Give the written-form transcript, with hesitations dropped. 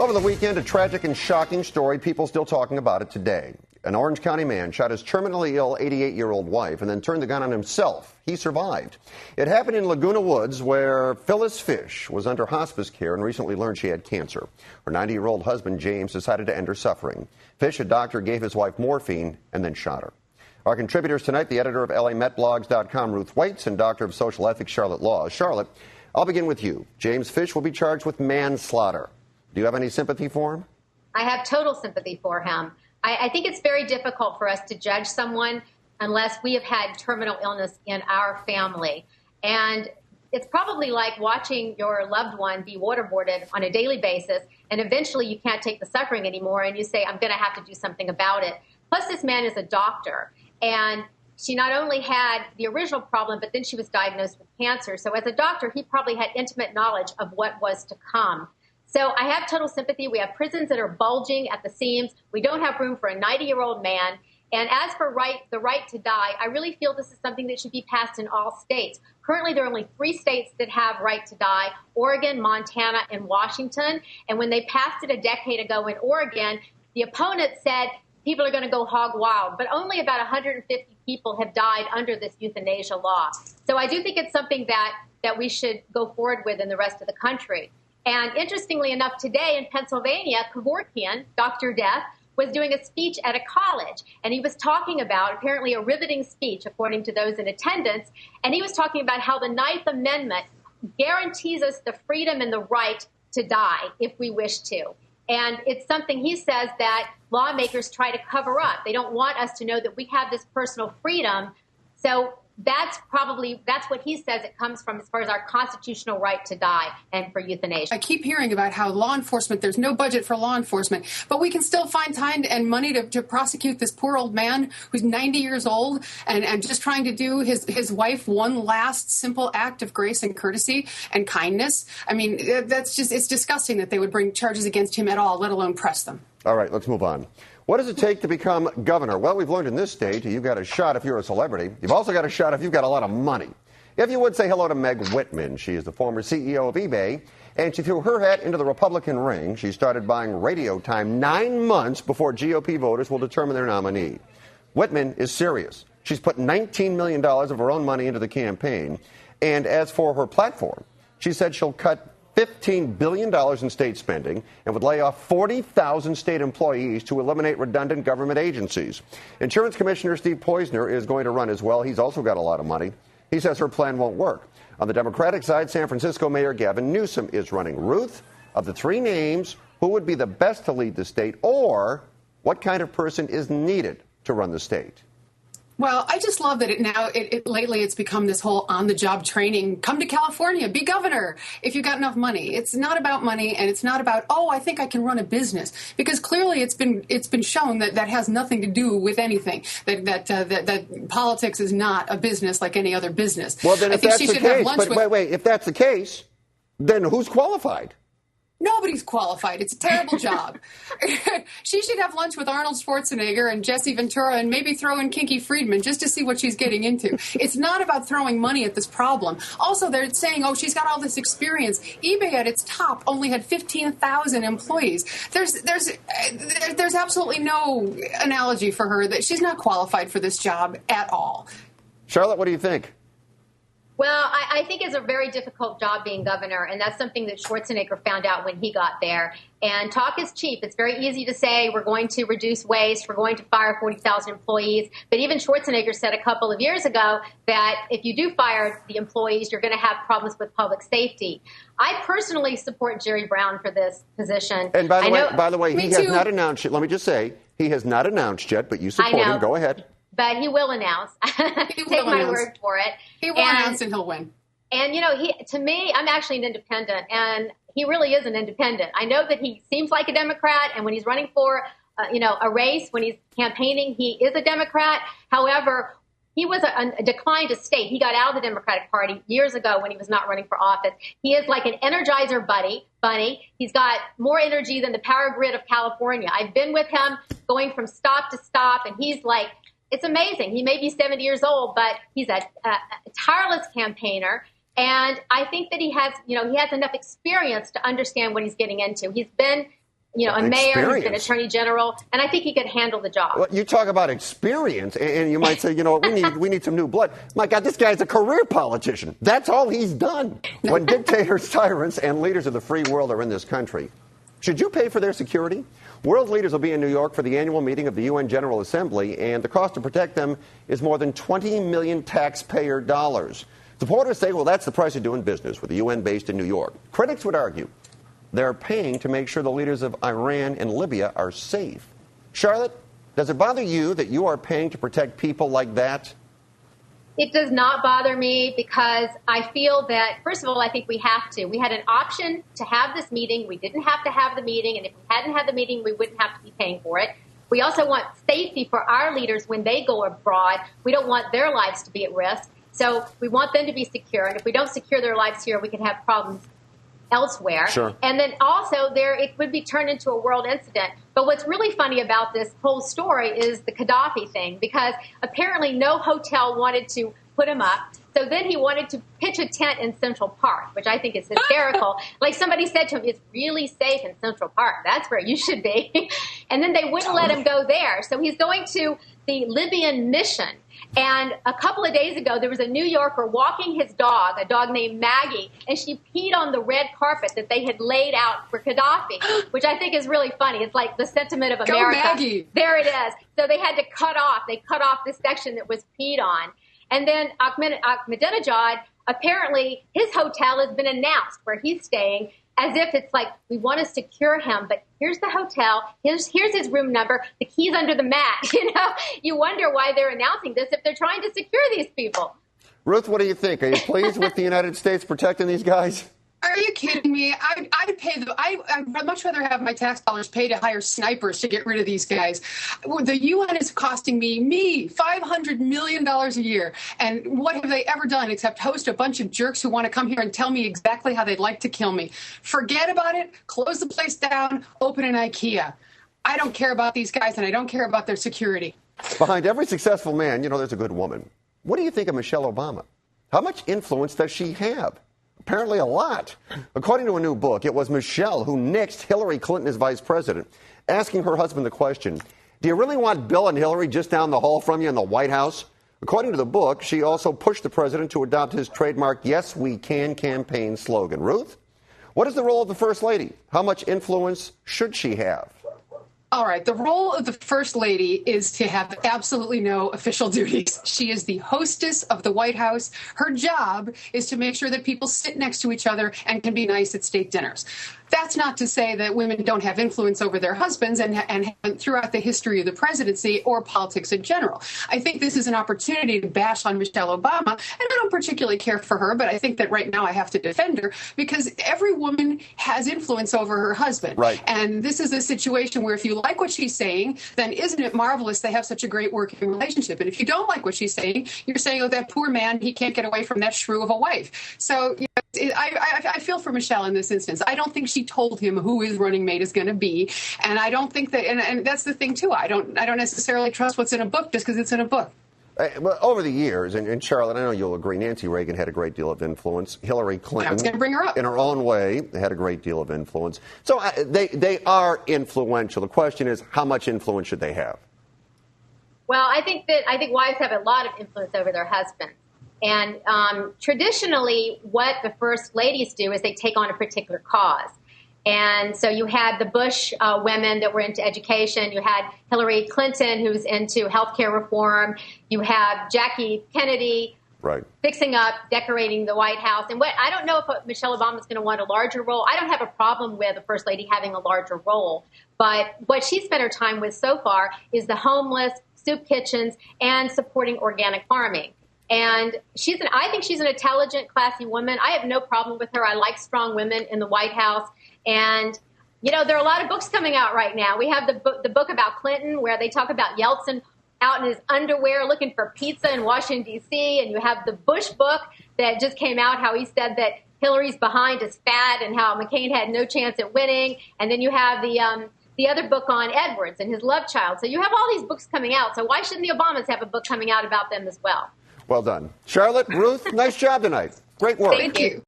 Over the weekend, a tragic and shocking story. People still talking about it today. An Orange County man shot his terminally ill 88-year-old wife and then turned the gun on himself. He survived. It happened in Laguna Woods, where Phyllis Fish was under hospice care and recently learned she had cancer. Her 90-year-old husband, James, decided to end her suffering. Fish, a doctor, gave his wife morphine and then shot her. Our contributors tonight, the editor of LAMetBlogs.com, Ruth Waytz, and doctor of social ethics, Charlotte Laws. Charlotte, I'll begin with you. James Fish will be charged with manslaughter. Do you have any sympathy for him? I have total sympathy for him. I think it's very difficult for us to judge someone unless we have had terminal illness in our family. And it's probably like watching your loved one be waterboarded on a daily basis, and eventually you can't take the suffering anymore, and you say, I'm going to have to do something about it. Plus, this man is a doctor, and she not only had the original problem, but then she was diagnosed with cancer. So as a doctor, he probably had intimate knowledge of what was to come. So I have total sympathy. We have prisons that are bulging at the seams. We don't have room for a 90-year-old man. And as for the right to die, I really feel this is something that should be passed in all states. Currently, there are only 3 states that have right to die: Oregon, Montana, and Washington. And when they passed it a decade ago in Oregon, the opponent said people are going to go hog wild. But only about 150 people have died under this euthanasia law. So I do think it's something that we should go forward with in the rest of the country. And interestingly enough, today in Pennsylvania, Kevorkian, Dr. Death, was doing a speech at a college. And he was talking about, apparently a riveting speech, according to those in attendance. And he was talking about how the 9th Amendment guarantees us the freedom and the right to die if we wish to. And it's something he says that lawmakers try to cover up. They don't want us to know that we have this personal freedom. So that's what he says it comes from as far as our constitutional right to die and for euthanasia. I keep hearing about how law enforcement, there's no budget for law enforcement, but we can still find time and money to prosecute this poor old man who's 90 years old and just trying to do his wife one last simple act of grace and courtesy and kindness. I mean, it's disgusting that they would bring charges against him at all, let alone press them. All right, let's move on. What does it take to become governor? Well, we've learned in this state you've got a shot if you're a celebrity. You've also got a shot if you've got a lot of money. If you would, say hello to Meg Whitman. She is the former CEO of eBay, and she threw her hat into the Republican ring. She started buying radio time 9 months before GOP voters will determine their nominee. Whitman is serious. She's put $19 million of her own money into the campaign. And as for her platform, she said she'll cut $15 billion in state spending and would lay off 40,000 state employees to eliminate redundant government agencies. Insurance Commissioner Steve Poizner is going to run as well. He's also got a lot of money. He says her plan won't work. On the Democratic side, San Francisco Mayor Gavin Newsom is running. Ruth, of the 3 names, who would be the best to lead the state, or what kind of person is needed to run the state? Well, I just love that lately it's become this whole on-the-job training. Come to California, be governor if you've got enough money. It's not about money, and it's not about, I think I can run a business, because clearly it's been shown that has nothing to do with anything. That politics is not a business like any other business. Well, then if that's the case, if that's the case, then who's qualified? Nobody's qualified. It's a terrible job. She should have lunch with Arnold Schwarzenegger and Jesse Ventura and maybe throw in Kinky Friedman just to see what she's getting into. It's not about throwing money at this problem. Also, they're saying, she's got all this experience. eBay at its top only had 15,000 employees. There's absolutely no analogy for her that she's not qualified for this job at all. Charlotte, what do you think? Well, I think it's a very difficult job being governor, and that's something that Schwarzenegger found out when he got there. And talk is cheap. It's very easy to say we're going to reduce waste, we're going to fire 40,000 employees. But even Schwarzenegger said a couple of years ago that if you do fire the employees, you're going to have problems with public safety. I personally support Jerry Brown for this position. And by the way, he has not announced it. Let me just say, he has not announced yet, but you support him. Go ahead. But he will announce. Take my word for it. He will announce and he'll win. And, to me, I'm actually an independent, and he really is an independent. I know that he seems like a Democrat, and when he's running for, a race, when he's campaigning, he is a Democrat. However, he was a decline to state. He got out of the Democratic Party years ago when he was not running for office. He is like an Energizer bunny. He's got more energy than the power grid of California. I've been with him going from stop to stop, and he's like, it's amazing. He may be 70 years old, but he's a tireless campaigner. And I think that he has enough experience to understand what he's getting into. He's been a mayor who's been attorney general, and I think he could handle the job. Well, you talk about experience, and you might say, we need some new blood. My God, this guy's a career politician. That's all he's done. When dictators, tyrants, and leaders of the free world are in this country, should you pay for their security? World leaders will be in New York for the annual meeting of the UN General Assembly, and the cost to protect them is more than 20 million taxpayer dollars. Supporters say, well, that's the price of doing business with the UN based in New York. Critics would argue they're paying to make sure the leaders of Iran and Libya are safe. Charlotte, does it bother you that you are paying to protect people like that? It does not bother me because I feel that, first of all, I think we have to. We had an option to have this meeting. We didn't have to have the meeting. And if we hadn't had the meeting, we wouldn't have to be paying for it. We also want safety for our leaders when they go abroad. We don't want their lives to be at risk. So we want them to be secure. And if we don't secure their lives here, we can have problems elsewhere. Sure. And then also it would be turned into a world incident. But what's really funny about this whole story is the Gaddafi thing, because apparently no hotel wanted to put him up. So then he wanted to pitch a tent in Central Park, which I think is hysterical. Like somebody said to him, it's really safe in Central Park. That's where you should be. And then they wouldn't let him go there. So he's going to the Libyan mission. And a couple of days ago, there was a New Yorker walking his dog, a dog named Maggie, and she peed on the red carpet that they had laid out for Gaddafi, which I think is really funny. It's like the sentiment of America. Go Maggie. There it is. So they had to cut off the section that was peed on. And then Ahmadinejad, apparently his hotel has been announced where he's staying, as if it's like, we want to secure him, but here's the hotel, here's his room number, the key's under the mat. You wonder why they're announcing this if they're trying to secure these people. Ruth, what do you think? Are you pleased with the United States protecting these guys? Are you kidding me? I'd much rather have my tax dollars pay to hire snipers to get rid of these guys. The UN is costing me $500 million a year. And what have they ever done except host a bunch of jerks who want to come here and tell me exactly how they'd like to kill me? Forget about it. Close the place down. Open an IKEA. I don't care about these guys, and I don't care about their security. Behind every successful man, there's a good woman. What do you think of Michelle Obama? How much influence does she have? Apparently a lot. According to a new book, it was Michelle who nixed Hillary Clinton as vice president, asking her husband the question, do you really want Bill and Hillary just down the hall from you in the White House? According to the book, she also pushed the president to adopt his trademark Yes We Can campaign slogan. Ruth, what is the role of the First Lady? How much influence should she have? All right. The role of the First Lady is to have absolutely no official duties. She is the hostess of the White House. Her job is to make sure that people sit next to each other and can be nice at state dinners. That's not to say that women don't have influence over their husbands and throughout the history of the presidency or politics in general. I think this is an opportunity to bash on Michelle Obama, and I don't particularly care for her, but I think that right now I have to defend her because every woman has influence over her husband. Right. And this is a situation where if you like what she's saying, then isn't it marvelous they have such a great working relationship? And if you don't like what she's saying, you're saying, oh, that poor man, he can't get away from that shrew of a wife. So I feel for Michelle in this instance. I don't think she told him who his running mate is going to be, and I don't think that. And that's the thing too. I don't necessarily trust what's in a book just because it's in a book. Well, over the years, and Charlotte, I know you'll agree, Nancy Reagan had a great deal of influence. Hillary Clinton, I was going to bring her up. In her own way, had a great deal of influence. So they are influential. The question is, how much influence should they have? Well, I think wives have a lot of influence over their husbands. And traditionally, what the first ladies do is they take on a particular cause. And so you had the Bush women that were into education. You had Hillary Clinton, who's into healthcare reform. You have Jackie Kennedy, right, fixing up, decorating the White House. And I don't know if Michelle Obama is going to want a larger role. I don't have a problem with the First Lady having a larger role. But what she spent her time with so far is the homeless, soup kitchens, and supporting organic farming. And I think she's an intelligent, classy woman. I have no problem with her. I like strong women in the White House. And, there are a lot of books coming out right now. We have the book about Clinton, where they talk about Yeltsin out in his underwear looking for pizza in Washington, D.C. And you have the Bush book that just came out, how he said that Hillary's behind is fat and how McCain had no chance at winning. And then you have the other book on Edwards and his love child. So you have all these books coming out. So why shouldn't the Obamas have a book coming out about them as well? Well done. Charlotte, Ruth, nice job tonight. Great work. Thank you.